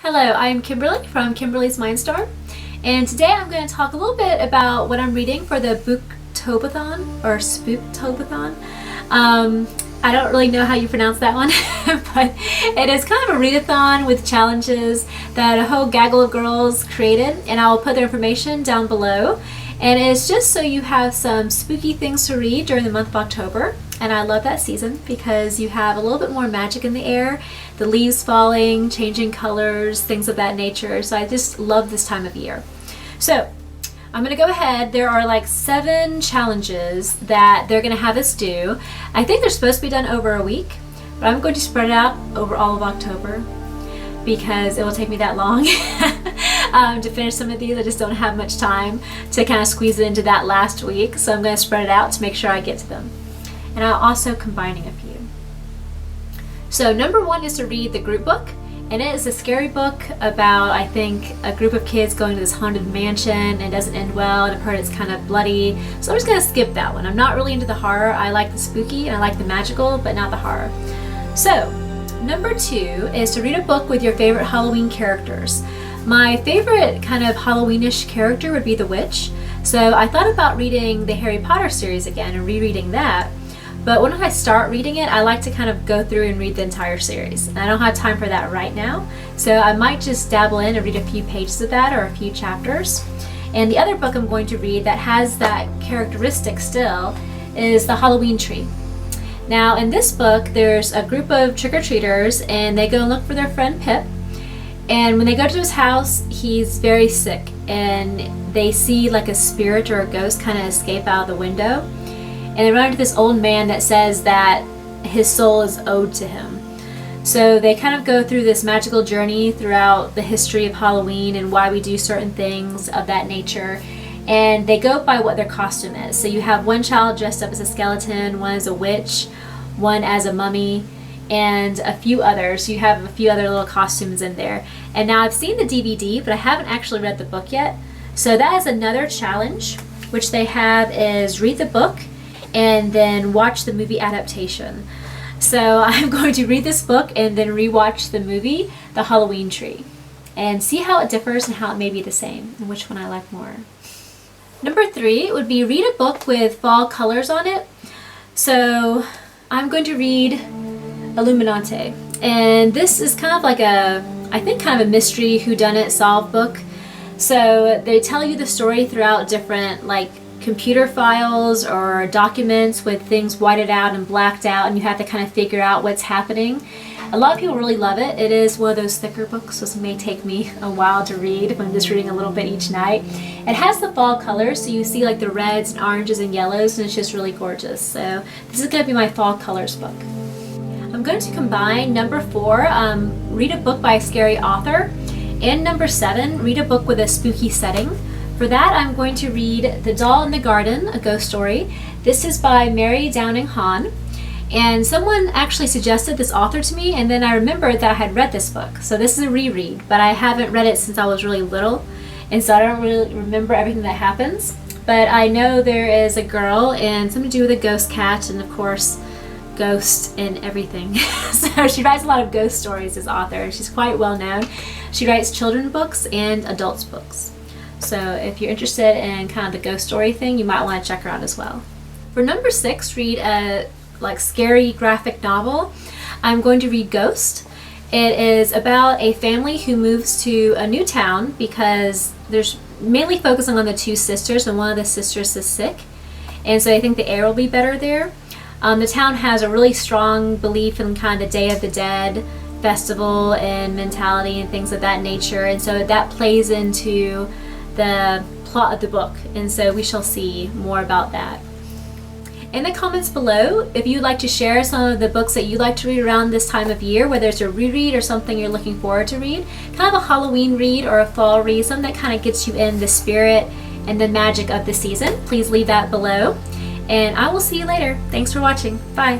Hello, I'm Kimberly from Kimberly's Mindstorm, and today I'm going to talk a little bit about what I'm reading for the Booktobathon or Spooktobathon. I don't really know how you pronounce that one, but it is kind of a readathon with challenges that a whole gaggle of girls created, and I'll put their information down below. And it's just so you have some spooky things to read during the month of October. And I love that season because you have a little bit more magic in the air, the leaves falling, changing colors, things of that nature. So I just love this time of year. So I'm going to go ahead. There are like 7 challenges that they're going to have us do. I think they're supposed to be done over a week, but I'm going to spread it out over all of October because it will take me that long to finish some of these. I just don't have much time to kind of squeeze it into that last week. So I'm going to spread it out to make sure I get to them. And I'm also combining a few. So number 1 is to read the group book. And it is a scary book about, I think, a group of kids going to this haunted mansion and it doesn't end well, and I've heard it's kind of bloody. So I'm just going to skip that one. I'm not really into the horror. I like the spooky and I like the magical, but not the horror. So number 2 is to read a book with your favorite Halloween characters. My favorite kind of Halloweenish character would be the witch. So I thought about reading the Harry Potter series again and rereading that. But when I start reading it, I like to kind of go through and read the entire series. And I don't have time for that right now. So I might just dabble in and read a few pages of that or a few chapters. And the other book I'm going to read that has that characteristic still is The Halloween Tree. Now in this book, there's a group of trick-or-treaters and they go and look for their friend Pip. And when they go to his house, he's very sick and they see like a spirit or a ghost kind of escape out of the window. And they run into this old man that says that his soul is owed to him. So they kind of go through this magical journey throughout the history of Halloween and why we do certain things of that nature. And they go by what their costume is. So you have one child dressed up as a skeleton, one as a witch, one as a mummy, and a few others. You have a few other little costumes in there. And now I've seen the DVD, but I haven't actually read the book yet. So that is another challenge, which they have is read the book and then watch the movie adaptation. So I'm going to read this book and then rewatch the movie, The Halloween Tree, and see how it differs and how it may be the same and which one I like more. Number 3 would be read a book with fall colors on it. So I'm going to read Illuminante. And this is kind of like I think kind of a mystery whodunit solve book. So they tell you the story throughout different like computer files or documents with things whited out and blacked out, and you have to kind of figure out what's happening. A lot of people really love it. It is one of those thicker books, so it may take me a while to read if I'm just reading a little bit each night. It has the fall colors, so you see like the reds and oranges and yellows, and it's just really gorgeous. So this is going to be my fall colors book. I'm going to combine number 4, read a book by a scary author, and number 7, read a book with a spooky setting. For that, I'm going to read The Doll in the Garden, a ghost story. This is by Mary Downing Hahn. And someone actually suggested this author to me, and then I remembered that I had read this book. So this is a reread, but I haven't read it since I was really little, and so I don't really remember everything that happens. But I know there is a girl and something to do with a ghost cat, and of course, ghosts and everything. So she writes a lot of ghost stories as author. She's quite well known. She writes children's books and adults books. So if you're interested in kind of the ghost story thing, you might want to check her out as well. For number 6, read a like scary graphic novel. I'm going to read Ghost. It is about a family who moves to a new town because there's mainly focusing on the 2 sisters, and one of the sisters is sick. And so I think the air will be better there. The town has a really strong belief in kind of the Day of the Dead festival and mentality and things of that nature. And so that plays into the plot of the book, and so we shall see more about that. In the comments below, if you'd like to share some of the books that you like to read around this time of year, whether it's a reread or something you're looking forward to read, kind of a Halloween read or a fall read, something that kind of gets you in the spirit and the magic of the season, please leave that below. And I will see you later. Thanks for watching. Bye.